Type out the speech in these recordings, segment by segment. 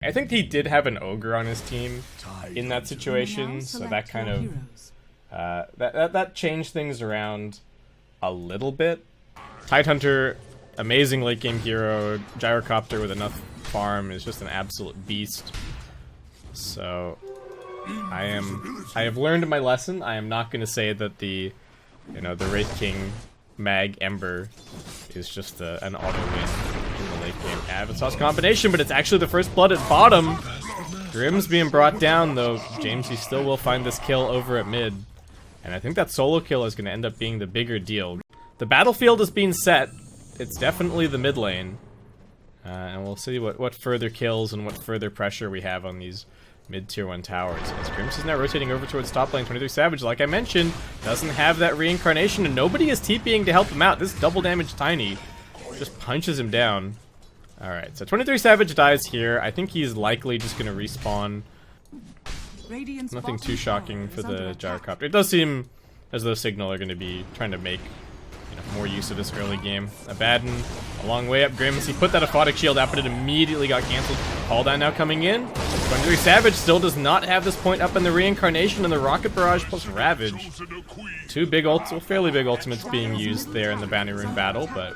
I think he did have an ogre on his team in that situation, so that kind of that changed things around a little bit. Tidehunter, amazing late game hero. Gyrocopter with enough farm is just an absolute beast. So I have learned my lesson. I am not going to say that the Wraith King Mag Ember is just an auto win in the late game Avatar's combination, but it's actually the first blood at bottom. Grim's being brought down, though. Jamesy still will find this kill over at mid, and I think that solo kill is going to end up being the bigger deal. The battlefield is being set. It's definitely the mid lane, and we'll see what further kills and what further pressure we have on these mid tier 1 towers. As Grims is now rotating over towards top lane. 23 Savage, like I mentioned, doesn't have that reincarnation, and nobody is TPing to help him out. This double damage Tiny just punches him down. Alright, so 23 Savage dies here. I think he's likely just going to respawn. Nothing too shocking for the Gyrocopter. It does seem as though Cignal are going to be trying to make more use of this early game. Abaddon, a long way up Grims. He put that Aphotic Shield out, but it immediately got cancelled. Call down now coming in. 23 Savage still does not have this point up in the reincarnation, and the Rocket Barrage plus Ravage. Two big fairly big ultimates being used there in the Bounty Rune battle, but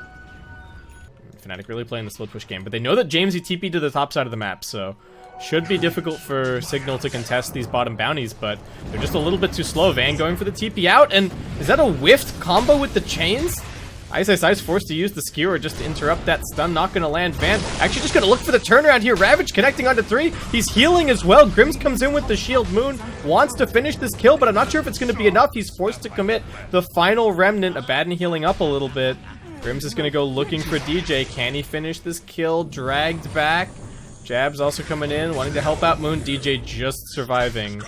Fnatic really playing the slow push game. But they know that Jamesy TP'd to the top side of the map, so should be difficult for Cignal to contest these bottom bounties, but they're just a little bit too slow. Van going for the TP out, and is that a whiffed combo with the chains? Ice forced to use the skewer just to interrupt that stun. Not gonna land. Van actually just gonna look for the turnaround here. Ravage connecting onto 3. He's healing as well. Grims comes in with the shield. Moon wants to finish this kill, but I'm not sure if it's gonna be enough. He's forced to commit the final remnant. Abaddon healing up a little bit. Grims is gonna go looking for DJ. Can he finish this kill? Dragged back. Jab's also coming in, wanting to help out Moon. DJ just surviving.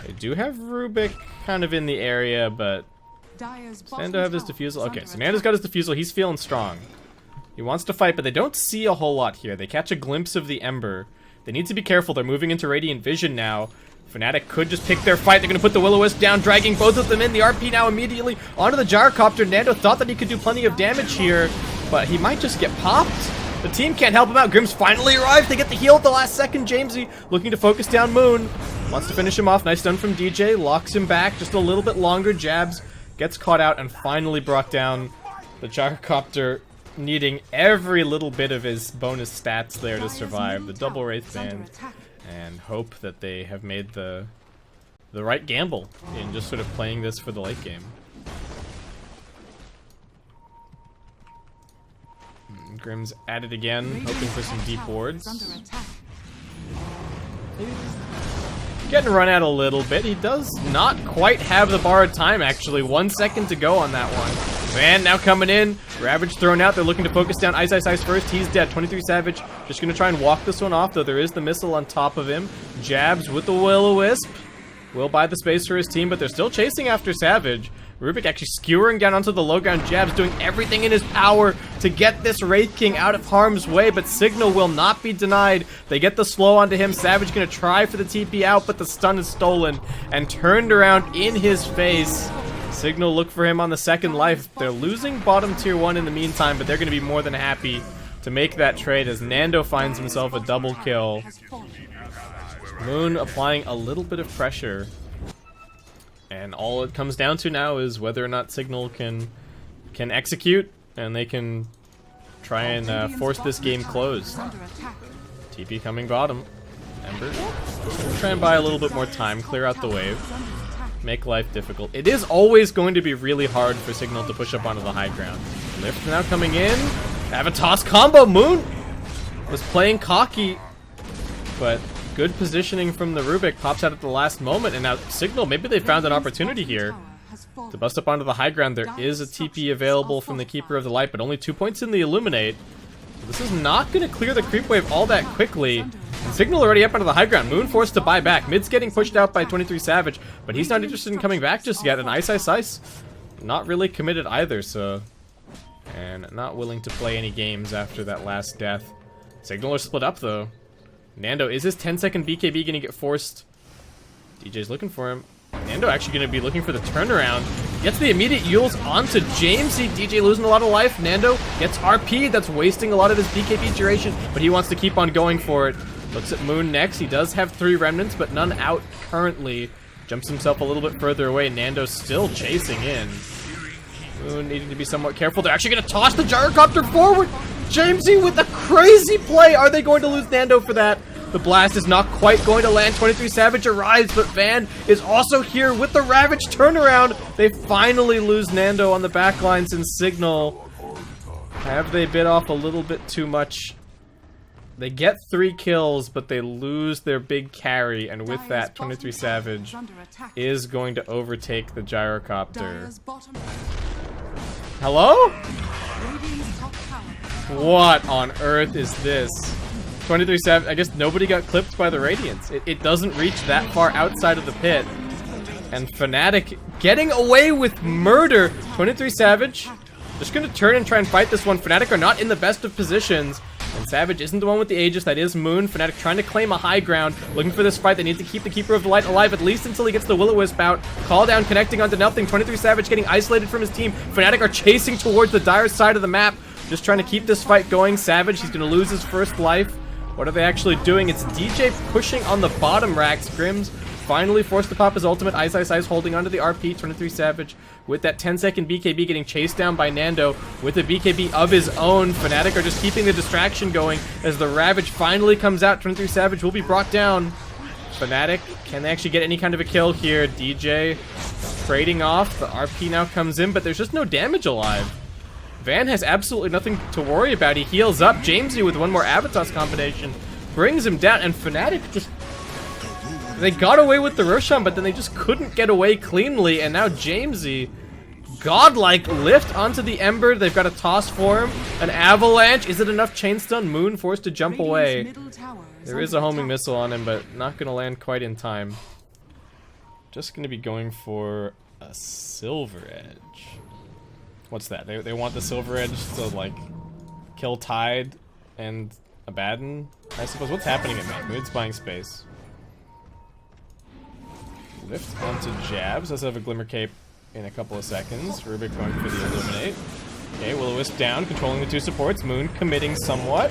They do have Rubik kind of in the area, but Nando have his defusal. Okay, so Nando's got his defusal. He's feeling strong. He wants to fight, but they don't see a whole lot here. They catch a glimpse of the Ember. They need to be careful. They're moving into Radiant Vision now. Fnatic could just pick their fight. They're going to put the Will-O-Wisp down, dragging both of them in. The RP now immediately onto the Gyrocopter. Nando thought that he could do plenty of damage here, but he might just get popped. The team can't help him out. Grims finally arrived. They get the heal at the last second. Jamesy looking to focus down Moon. Wants to finish him off. Nice stun from DJ. Locks him back just a little bit longer. Jabs gets caught out and finally brought down. The Gyrocopter needing every little bit of his bonus stats there to survive. The double Wraith Band, and hope that they have made the right gamble in just sort of playing this for the late game. Grims at it again, hoping for some deep wards. Getting run out a little bit. He does not quite have the borrowed time, actually. 1 second to go on that one. Van now coming in. Ravage thrown out. They're looking to focus down Ice first. He's dead. 23 Savage just going to try and walk this one off, though there is the missile on top of him. Jabs with the Will-O-Wisp. Will buy the space for his team, but they're still chasing after Savage. Rubik actually skewering down onto the low ground. Jabs doing everything in his power to get this Wraith King out of harm's way, but Cignal will not be denied. They get the slow onto him. Savage gonna try for the TP out, but the stun is stolen and turned around in his face. Cignal look for him on the second life. They're losing bottom tier 1 in the meantime, but they're gonna be more than happy to make that trade as Nando finds himself a double kill. Moon applying a little bit of pressure. And all it comes down to now is whether or not Cignal can execute, and they can try and force this game closed. TP coming bottom. Ember. Try and buy a little bit more time, clear out the wave, make life difficult. It is always going to be really hard for Cignal to push up onto the high ground. Lift now coming in. Have a toss combo. Moon was playing cocky, but good positioning from the Rubik. Pops out at the last moment, and now Cignal, maybe they found an opportunity here to bust up onto the high ground. There is a TP available from the Keeper of the Light, but only 2 points in the Illuminate. So this is not going to clear the creep wave all that quickly. And Cignal already up onto the high ground. Moon forced to buy back. Mid's getting pushed out by 23 Savage, but he's not interested in coming back just yet. And Ice not really committed either, so... And not willing to play any games after that last death. Cignal are split up, though. Nando, is his 10-second BKB going to get forced? DJ's looking for him. Nando actually going to be looking for the turnaround. Gets the immediate Yules onto Jamesy. DJ losing a lot of life. Nando gets RP. That's wasting a lot of his BKB duration, but he wants to keep on going for it. Looks at Moon next. He does have 3 remnants, but none out currently. Jumps himself a little bit further away. Nando still chasing in. Moon needing to be somewhat careful. They're actually going to toss the gyrocopter forward. Jamesy with a crazy play. Are they going to lose Nando for that? The blast is not quite going to land. 23 Savage arrives, but Van is also here with the Ravage turnaround. They finally lose Nando on the backlines in Cignal. Have they bit off a little bit too much? They get 3 kills, but they lose their big carry, and with that, 23 Savage is going to overtake the gyrocopter. Hello? What on earth is this? 23 Savage, I guess nobody got clipped by the Radiance. It doesn't reach that far outside of the pit. And Fnatic getting away with murder. 23 Savage just gonna turn and try and fight this one. Fnatic are not in the best of positions. And Savage isn't the one with the Aegis, that is Moon. Fnatic trying to claim a high ground, looking for this fight. They need to keep the Keeper of the Light alive, at least until he gets the Will-O-Wisp out. Call down connecting onto nothing. 23 Savage getting isolated from his team. Fnatic are chasing towards the dire side of the map, just trying to keep this fight going. Savage, he's gonna lose his first life. What are they actually doing? It's DJ pushing on the bottom racks. Grims finally forced to pop his ultimate. Ice holding onto the RP. 23 Savage with that 10-second BKB getting chased down by Nando with a BKB of his own. Fnatic are just keeping the distraction going as the Ravage finally comes out. 23 Savage will be brought down. Fnatic, can they actually get any kind of a kill here? DJ trading off. The RP now comes in, but there's just no damage alive. Van has absolutely nothing to worry about. He heals up. Jamesy with one more Avatos combination brings him down, and Fnatic just... They got away with the Roshan, but then they just couldn't get away cleanly, and now Jamesy, godlike lift onto the Ember. They've got a toss for him. An avalanche. Is it enough? Chain stun. Moon forced to jump away. There is a homing missile on him, but not going to land quite in time. Just going to be going for a Silver Edge. What's that? They want the Silver Edge to, like, kill Tide and Abaddon, I suppose. What's happening at mid? Moon's buying space. Lift onto Jabs. Let's have a Glimmer Cape in a couple of seconds. Rubik going for the Illuminate. Okay, Will-O-Wisp down, controlling the 2 supports. Moon committing somewhat.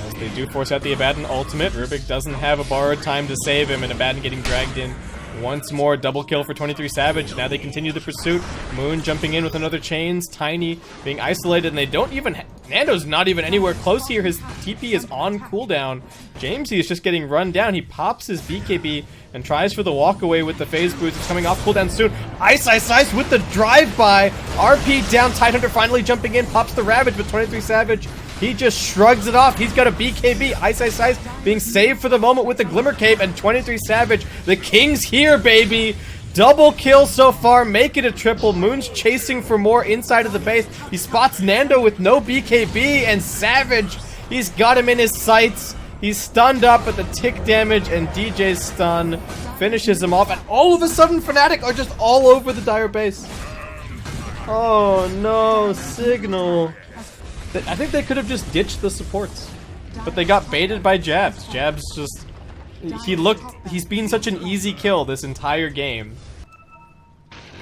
As they do force out the Abaddon ultimate. Rubik doesn't have a borrowed time to save him, and Abaddon getting dragged in once more. Double kill for 23 Savage. Now they continue the pursuit. Moon jumping in with another Chains. Tiny being isolated, and they don't even... Nando's not even anywhere close here. His TP is on cooldown. Jamesy is just getting run down. He pops his BKB and tries for the walk away with the phase boost. It's coming off cooldown soon. Ice with the drive-by. RP down. Tidehunter finally jumping in. Pops the Ravage, but 23 Savage, he just shrugs it off. He's got a BKB. Ice being saved for the moment with the Glimmer Cape, and 23 Savage, the king's here, baby. Double kill so far, make it a triple. Moon's chasing for more inside of the base. He spots Nando with no BKB, and Savage, he's got him in his sights. He's stunned up at the tick damage, and DJ's stun finishes him off, and all of a sudden Fnatic are just all over the dire base. Oh no, Cignal. I think they could have just ditched the supports, but they got baited by Jabs. Jabs just... He's been such an easy kill this entire game.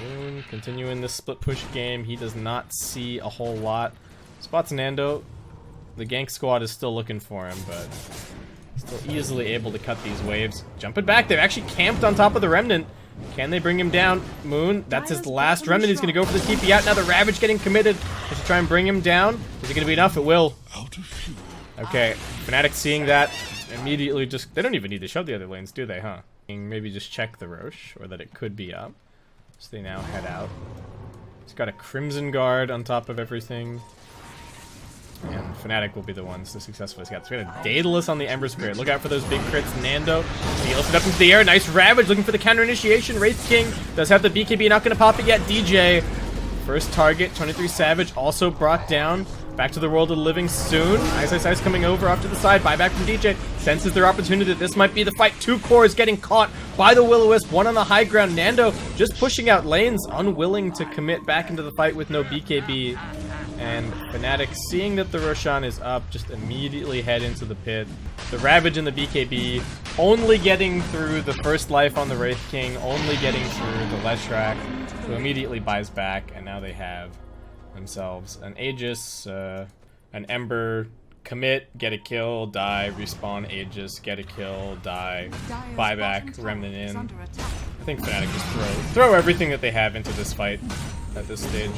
Moon continuing this split push game. He does not see a whole lot. Spots Nando. The gank squad is still looking for him, but still easily able to cut these waves. Jumping back, they've actually camped on top of the Remnant. Can they bring him down? Moon, that's his last Remnant. He's going to go for the TP out. Now the Ravage getting committed. To try and bring him down. Is it going to be enough? It will. Okay, Fnatic seeing that, immediately just... They don't even need to shove the other lanes, do they, huh? Maybe just check the Roche, or that it could be up. So they now head out. He's got a Crimson Guard on top of everything. And Fnatic will be the ones to successfully scout. So we got a Daedalus on the Ember Spirit. Look out for those big crits. Nando, he lifted up into the air. Nice Ravage looking for the counter initiation. Wraith King does have the BKB, not going to pop it yet. DJ, first target. 23 Savage also brought down. Back to the world of the living soon. Ice coming over off to the side. Buyback from DJ. Senses their opportunity that this might be the fight. 2 cores getting caught by the Will-O-Wisp. 1 on the high ground. Nando just pushing out lanes. Unwilling to commit back into the fight with no BKB. And Fnatic, seeing that the Roshan is up, just immediately head into the pit. The Ravage and the BKB only getting through the first life on the Wraith King. Only getting through the Leshrac, who immediately buys back. And now they have themselves an Aegis, an Ember commit, get a kill, die, respawn Aegis, get a kill, die, buyback, remnant in. I think Fnatic just throw everything that they have into this fight at this stage.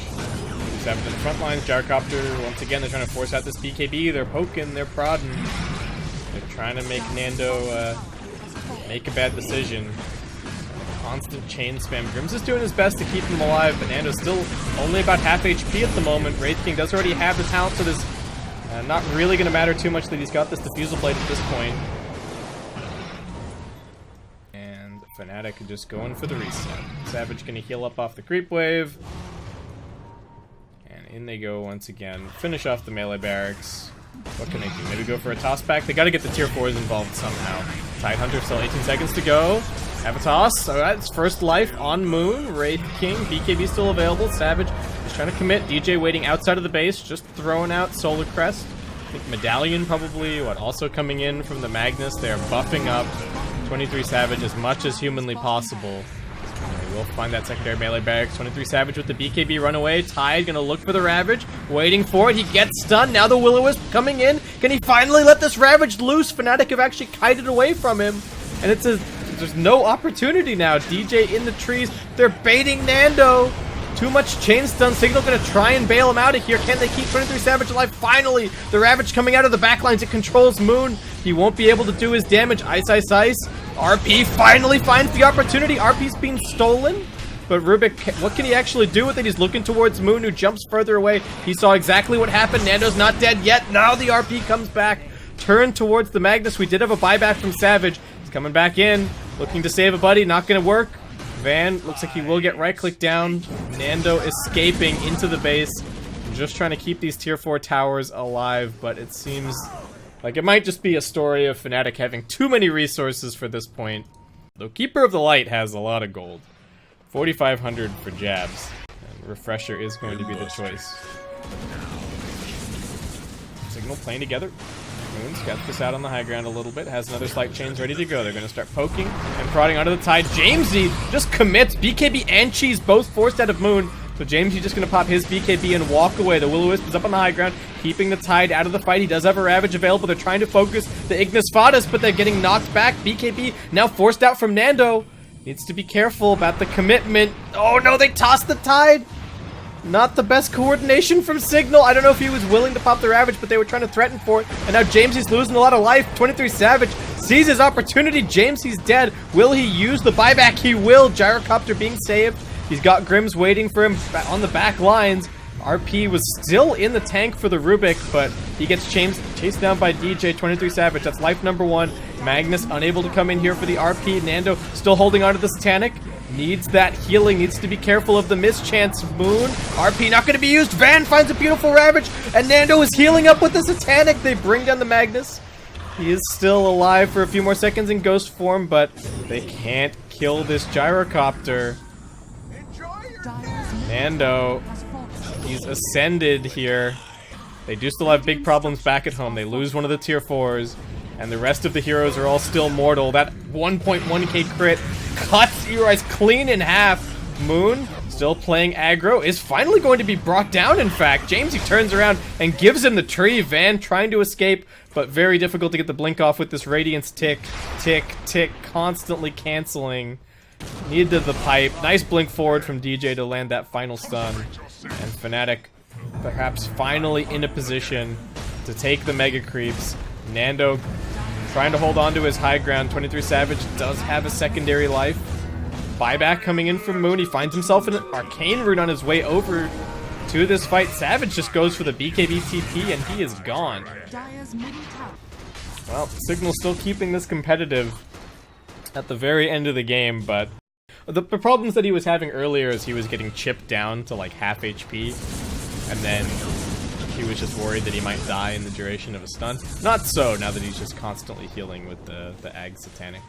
Savage in the front lines, Gyrocopter, once again they're trying to force out this BKB, they're poking, they're prodding. They're trying to make Nando make a bad decision. Constant chain spam. Grims is doing his best to keep him alive, but Nando's still only about half HP at the moment. Wraith King does already have the talent, so there's not really going to matter too much that he's got this Diffusal Blade at this point. And Fnatic just going for the reset. Savage going to heal up off the creep wave. And in they go once again. Finish off the melee barracks. What can they do? Maybe go for a toss back? They got to get the tier 4s involved somehow. Tidehunter still 18 seconds to go. Have a toss. Alright, it's first life on Moon. Wraith King. BKB still available. Savage is trying to commit. DJ waiting outside of the base. Just throwing out Solar Crest. I think Medallion probably, also coming in from the Magnus. They're buffing up 23 Savage as much as humanly possible. They will find that secondary melee barracks. 23 Savage with the BKB runaway. Tide gonna look for the Ravage. Waiting for it. He gets stunned. Now the Will-O-Wisp coming in. Can he finally let this Ravage loose? Fnatic have actually kited away from him. And there's no opportunity now. DJ in the trees. They're baiting Nando. Too much chain stun. Cignal gonna try and bail him out of here. Can they keep 23 Savage alive? Finally, the Ravage coming out of the backlines. It controls Moon. He won't be able to do his damage. Ice, ice, ice. RP finally finds the opportunity. RP's being stolen. But Rubik, what can he actually do with it? He's looking towards Moon, who jumps further away. He saw exactly what happened. Nando's not dead yet. Now the RP comes back. Turn towards the Magnus. We did have a buyback from Savage. He's coming back in. Looking to save a buddy. Not going to work. Van looks like he will get right-click down. Nando escaping into the base. Just trying to keep these tier 4 towers alive, but it seems like it might just be a story of Fnatic having too many resources for this point. Though Keeper of the Light has a lot of gold. 4,500 for jabs. And Refresher is going to be the choice. Cignal playing together. Moon gets this out on the high ground a little bit. Has another slight chains ready to go. They're going to start poking and prodding onto the Tide. Jamesy just commits. BKB and Cheese both forced out of Moon. So Jamesy just going to pop his BKB and walk away. The Will-O-Wisp is up on the high ground, keeping the Tide out of the fight. He does have a Ravage available. They're trying to focus the Ignis Fadus, but they're getting knocked back. BKB now forced out from Nando. Needs to be careful about the commitment. Oh no, they tossed the Tide. Not the best coordination from Cignal. I don't know if he was willing to pop the Ravage, but they were trying to threaten for it. And now Jamesy's losing a lot of life. 23 Savage sees his opportunity. Jamesy's dead. Will he use the buyback? He will. Gyrocopter being saved. He's got Grims waiting for him on the back lines. RP was still in the tank for the Rubik, but he gets chased down by DJ. 23 Savage. That's life number 1. Magnus unable to come in here for the RP. Nando still holding on to the Satanic. Needs that healing, needs to be careful of the mischance. Moon, RP not going to be used. Van finds a beautiful Ravage, and Nando is healing up with the Satanic. They bring down the Magnus. He is still alive for a few more seconds in ghost form, but they can't kill this Gyrocopter. Nando, he's ascended here. They do still have big problems back at home. They lose one of the tier 4s. And the rest of the heroes are all still mortal. That 1.1k crit cuts Uri's clean in half. Moon, still playing aggro, is finally going to be brought down, in fact. Jamesy turns around and gives him the tree. Van trying to escape, but very difficult to get the blink off with this Radiance tick, tick, tick, constantly canceling. Needed the pipe. Nice blink forward from DJ to land that final stun. And Fnatic perhaps finally in a position to take the Mega Creeps. Nando trying to hold on to his high ground. 23 Savage does have a secondary life. Buyback coming in from Moon. He finds himself in an arcane rune on his way over to this fight. Savage just goes for the BKB TP and he is gone. Well, Cignal still keeping this competitive at the very end of the game, but the problems that he was having earlier is he was getting chipped down to like half HP, and then he was just worried that he might die in the duration of a stun. Not so, now that he's just constantly healing with the Ag Satanic.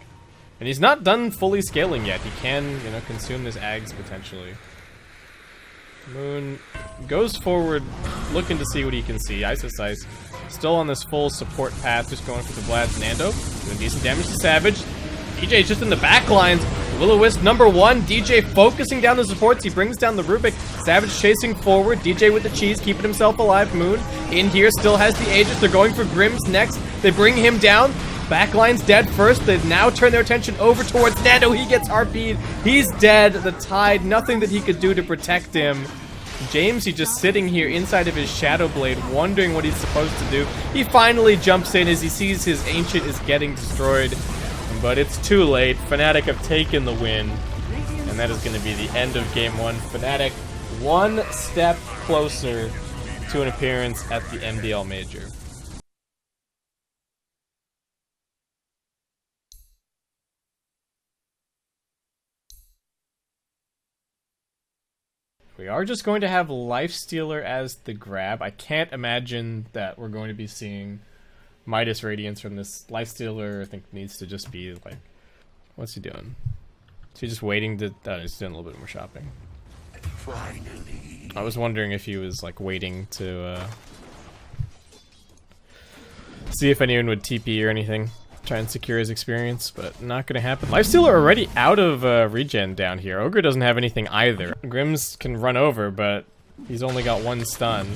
And he's not done fully scaling yet. He can, consume this Ags potentially. Moon goes forward, looking to see what he can see. Ice. Still on this full support path, just going for the Vlad. Nando doing decent damage to Savage. DJ's just in the back lines. Will-O-Wisp #1. DJ focusing down the supports. He brings down the Rubik. Savage chasing forward. DJ with the cheese, keeping himself alive. Moon in here still has the Aegis. They're going for Grims next. They bring him down. Backline's dead first. They now turn their attention over towards Nando. He gets RP'd. He's dead. The Tide, nothing that he could do to protect him. James, he's just sitting here inside of his Shadow Blade, wondering what he's supposed to do. He finally jumps in as he sees his Ancient is getting destroyed. But it's too late. Fnatic have taken the win. And that is going to be the end of Game 1. Fnatic one step closer to an appearance at the MDL Major. We are just going to have Lifestealer as the grab. I can't imagine that we're going to be seeing Midas Radiance from this. Lifestealer, I think, needs to just be like... What's he doing? Is he just waiting to... Oh, he's doing a little bit more shopping. Finally. I was wondering if he was like waiting to see if anyone would TP or anything. Try and secure his experience, but not gonna happen. Lifestealer already out of regen down here. Ogre doesn't have anything either. Grims can run over, but he's only got 1 stun.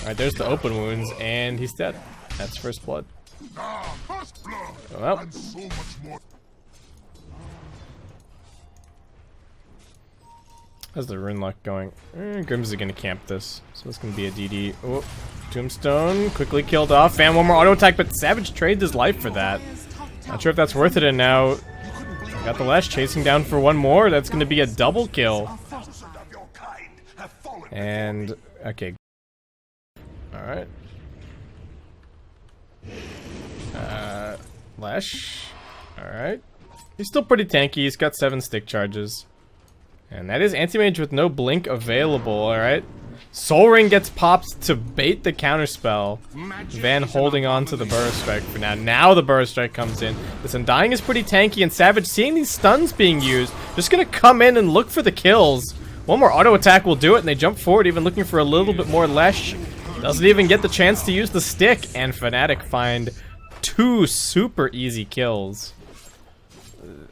Alright, there's the open wounds, and he's dead. That's first blood. Well. How's the rune luck going? Grims is gonna camp this, so it's gonna be a DD. Oh, Tombstone quickly killed off. Fan one more auto attack, but Savage trades his life for that. Not sure if that's worth it, and now got the Lash chasing down for 1 more. That's gonna be a double kill. And okay. Alright. Lash. Alright. He's still pretty tanky. He's got 7 stick charges. And that is Anti-Mage with no blink available, alright? Soul Ring gets popped to bait the counterspell. Van holding on to the Burst Strike for now. Now the Burst Strike comes in. This Undying is pretty tanky, and Savage, seeing these stuns being used, just gonna come in and look for the kills. 1 more auto attack will do it, and they jump forward, even looking for a little bit more Lesh. Doesn't even get the chance to use the stick, and Fnatic find 2 super easy kills.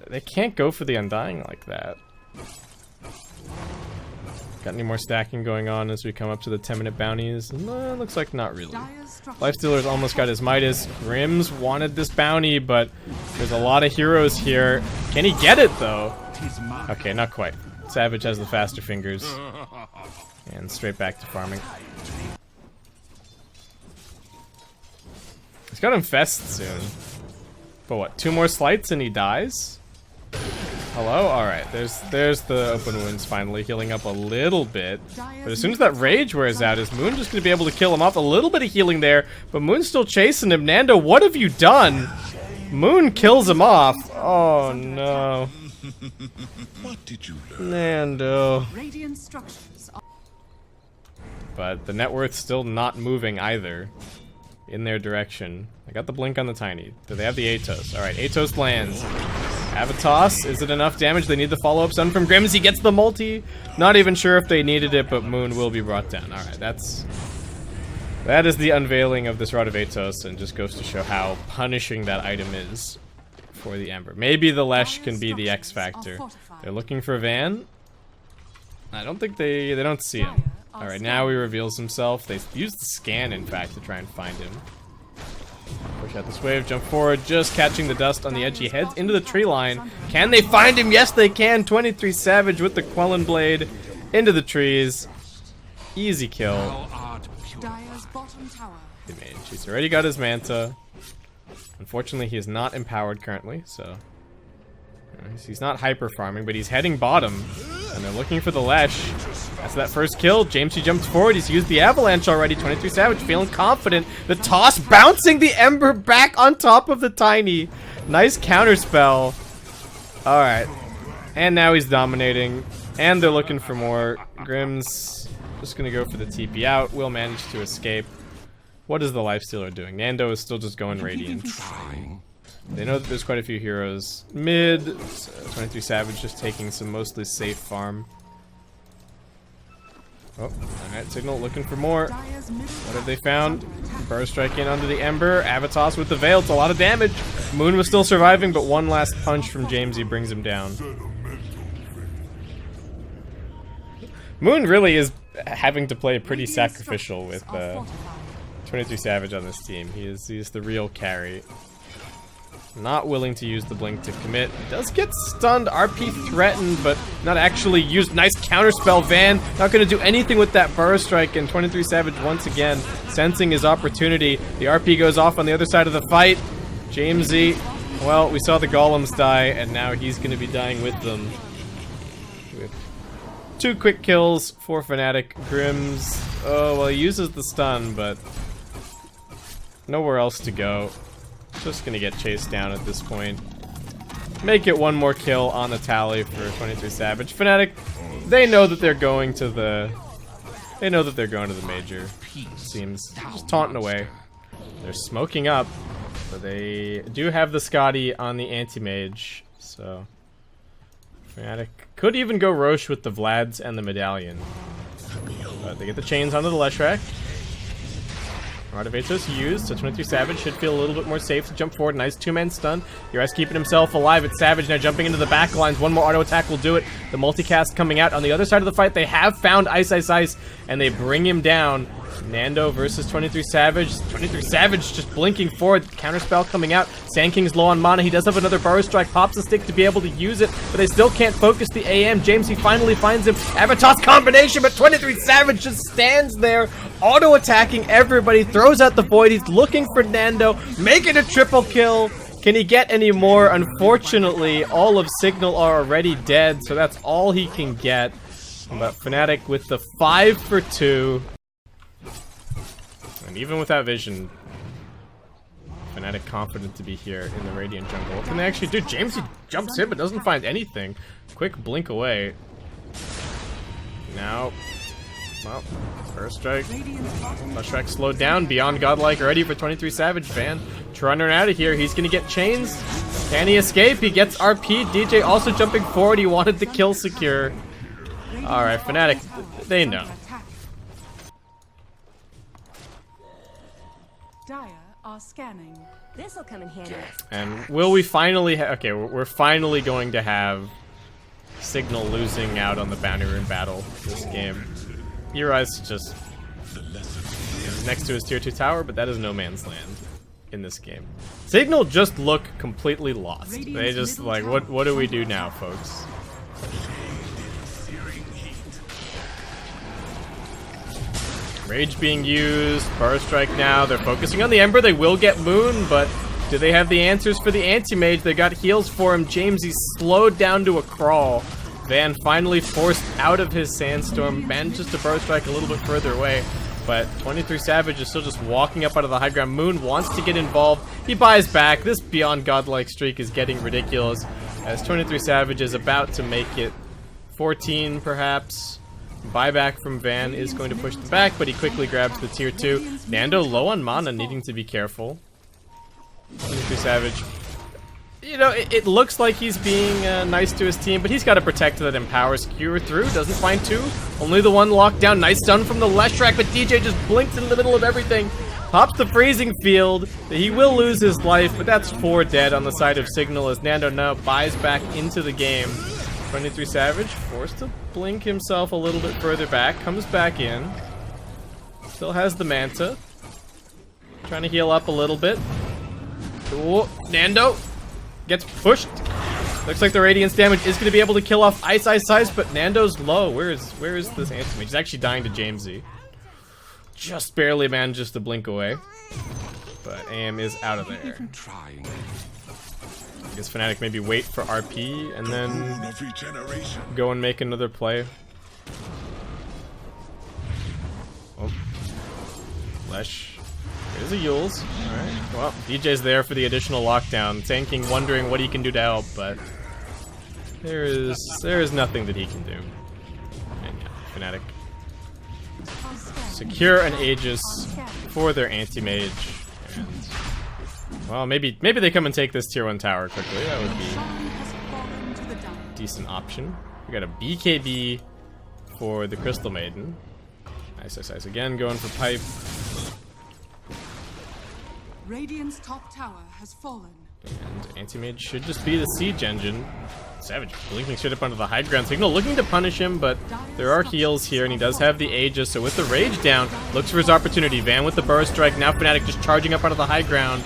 They can't go for the Undying like that. Got any more stacking going on as we come up to the 10-minute bounties? No, looks like not really. Lifestealer's almost got his Midas. Grims wanted this bounty, but there's a lot of heroes here. Can he get it, though? Okay, not quite. Savage has the faster fingers. And straight back to farming. He's got Infest soon. But what, 2 more slights and he dies? Hello? Alright, there's the open wounds finally healing up a little bit. But as soon as that rage wears out, is Moon just gonna be able to kill him off? A little bit of healing there, but Moon's still chasing him. Nando, what have you done? Moon kills him off. Oh no. What did you learn? Nando. But the net worth's still not moving either in their direction. I got the blink on the Tiny. Do they have the Atos? Alright, Atos lands. Avatos, is it enough damage? They need the follow-up stun from Grims. He gets the multi. Not even sure if they needed it, but Moon will be brought down. Alright, that is the unveiling of this Rod of Atos, and just goes to show how punishing that item is for the Ember. Maybe the Lesh can be the X factor. They're looking for Van. I don't think they don't see him. Alright, now he reveals himself. They used the scan, in fact, to try and find him. Push out this wave, jump forward, just catching the dust on the edge. He heads into the tree line. Can they find him? Yes, they can. 23 Savage with the Quelling Blade into the trees. Easy kill. He's already got his Manta. Unfortunately, he is not empowered currently, so... He's not hyper farming, but he's heading bottom. And they're looking for the Lesh. That's that first kill. James, he jumps forward. He's used the Avalanche already. 23 Savage feeling confident. The toss bouncing the Ember back on top of the Tiny. Nice counterspell. Alright. And now he's dominating. And they're looking for more. Grims just going to go for the TP out. Will manage to escape. What is the Lifestealer doing? Nando is still just going Radiant. They know that there's quite a few heroes mid. 23 Savage just taking some mostly safe farm. Oh, alright, Cignal looking for more. What have they found? Burst Strike in onto the Ember. Avatos with the Veil. It's a lot of damage. Moon was still surviving, but one last punch from Jamesy brings him down. Moon really is having to play pretty sacrificial with 23 Savage on this team. He's the real carry. Not willing to use the blink to commit. Does get stunned, RP threatened, but not actually used. Nice counterspell, Van. Not gonna do anything with that burst strike, and 23 Savage once again sensing his opportunity. The RP goes off on the other side of the fight. Jamesy, well, we saw the golems die, and now he's gonna be dying with them. With 2 quick kills for Fnatic. Grims, oh, well, he uses the stun, but nowhere else to go. Just gonna get chased down at this point. Make it 1 more kill on the tally for 23 Savage. Fnatic, they know that they're going to the... They know that they're going to the major. Seems just taunting away. They're smoking up, but they do have the Scotty on the anti-mage, so... Fnatic could even go Roche with the Vlads and the Medallion. But they get the chains onto the Leshrac. Rod of Atos used, so 23 Savage should feel a little bit more safe to jump forward. Nice 2-man stun. Urias keeping himself alive. It's Savage now jumping into the back lines. 1 more auto attack will do it. The multicast coming out. On the other side of the fight, they have found Ice Ice Ice, and they bring him down. Nando versus 23 Savage. 23 Savage just blinking forward. Counterspell coming out. Sand King's low on mana. He does have another burrow strike. Pops the stick to be able to use it, but they still can't focus the AM. James, he finally finds him. Avatos combination, but 23 Savage just stands there, auto attacking everybody. Throws out the void. He's looking for Nando. Making a triple kill. Can he get any more? Unfortunately, all of Cignal are already dead, so that's all he can get. But Fnatic with the 5 for 2. And even without vision, Fnatic confident to be here in the Radiant jungle. What can they actually do? James, he jumps in but doesn't find anything. Quick blink away. Now, well, first strike. Leshrac slowed down, beyond godlike already for 23 Savage. Van trying to run out of here. He's gonna get chains. Can he escape? He gets RP. DJ also jumping forward. He wanted the kill secure. Alright, Fnatic, they know. Dire are scanning. This'll come in handy. And will we finally okay, we're finally going to have Cignal losing out on the bounty rune battle this game. Urias just is next to his tier 2 tower, but that is no man's land in this game. Cignal just look completely lost. They just like, what do we do now, folks? Rage being used, burst strike now. They're focusing on the Ember. They will get Moon, but do they have the answers for the anti-mage? They got heals for him. James, he's slowed down to a crawl. Van finally forced out of his sandstorm. Manages to burst strike a little bit further away, but 23 Savage is still just walking up out of the high ground. Moon wants to get involved. He buys back. This beyond godlike streak is getting ridiculous, as 23 Savage is about to make it 14 perhaps. Buyback from Van is going to push them back, but he quickly grabs the tier 2. Nando low on mana, needing to be careful. 23 Savage. You know, it looks like he's being nice to his team, but he's got to protect that empowers Cure through. Doesn't find 2. Only the 1 locked down. Nice stun from the Leshrac, but DJ just blinks in the middle of everything. Pops the freezing field. He will lose his life, but that's 4 dead on the side of Cignal as Nando now buys back into the game. 23 Savage forced to blink himself a little bit further back, comes back in. Still has the Manta. Trying to heal up a little bit. Ooh, Nando gets pushed. Looks like the Radiance damage is going to be able to kill off Ice Ice Ice, but Nando's low. Where is this anti-mage? He's actually dying to Jamesy. Just barely manages to blink away. But AM is out of there. I guess Fnatic maybe wait for RP and then go and make another play. Oh. Lesh. There's a Yules. Alright. Well, DJ's there for the additional lockdown. Sand King wondering what he can do to help, but there is nothing that he can do. And yeah, Fnatic secure an Aegis for their anti-mage. And well, maybe they come and take this tier 1 tower quickly. That would be a decent option. We got a BKB for the Crystal Maiden. Nice, nice, nice. Again, going for pipe. Radiant's top tower has fallen. And Anti-Mage should just be the siege engine. Savage blinking straight up onto the high ground. Cignal looking to punish him, but there are heals here, and he does have the Aegis, so with the Rage down, looks for his opportunity. Van with the Burrow Strike, now Fnatic just charging up onto the high ground.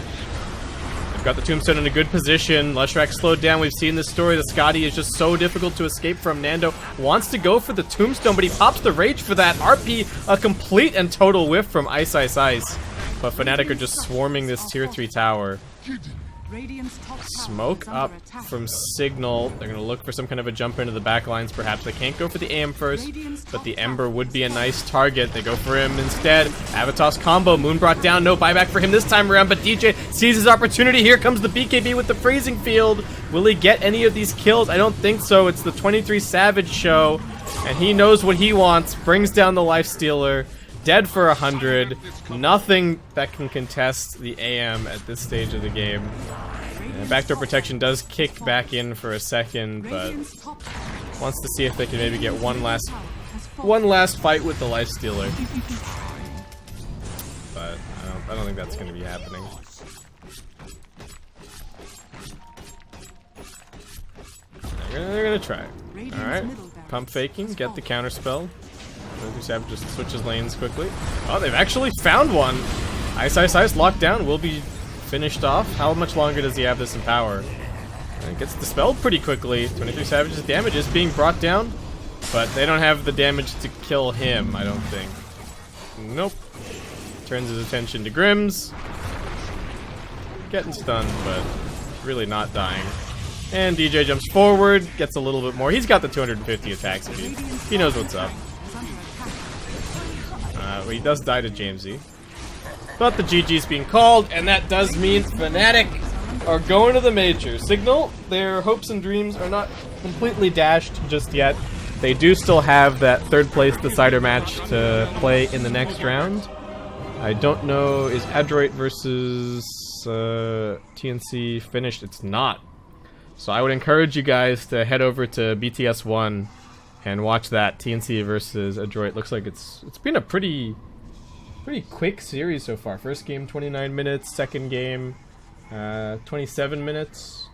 They've got the Tombstone in a good position. Leshrac slowed down. We've seen this story. The Scotty is just so difficult to escape from. Nando wants to go for the Tombstone, but he pops the Rage for that. RP, a complete and total whiff from Ice Ice Ice. But Fnatic are just swarming this tier 3 tower. Smoke up from Cignal. They're going to look for some kind of a jump into the back lines, perhaps. They can't go for the AM first, but the Ember would be a nice target. They go for him instead. Avatos combo. Moon brought down. No buyback for him this time around, but DJ sees his opportunity. Here comes the BKB with the Freezing Field. Will he get any of these kills? I don't think so. It's the 23 Savage show, and he knows what he wants. Brings down the Lifestealer. Dead for 100. Nothing that can contest the AM at this stage of the game. And backdoor protection does kick back in for a second, but wants to see if they can maybe get one last fight with the Lifestealer. But I don't think that's going to be happening. They're gonna try. All right, pump faking, get the counter spell. Savage just switches lanes quickly. Oh, they've actually found one. Ice Ice Ice locked down, will be finished off. How much longer does he have this in power? And it gets dispelled pretty quickly. 23 Savage's damage is being brought down, but they don't have the damage to kill him, I don't think. Nope. Turns his attention to Grims. Getting stunned, but really not dying. And DJ jumps forward, gets a little bit more. He's got the 250 attack speed. He knows what's up. Well, he does die to Jamesy. But the GG's being called, and that does mean Fnatic are going to the major. Cignal, their hopes and dreams are not completely dashed just yet. They do still have that third place decider match to play in the next round. I don't know, is Adroit versus TNC finished? It's not. So I would encourage you guys to head over to BTS 1 and watch that. TNC versus Adroit. Looks like it's been a pretty quick series so far. First game 29 minutes, second game 27 minutes.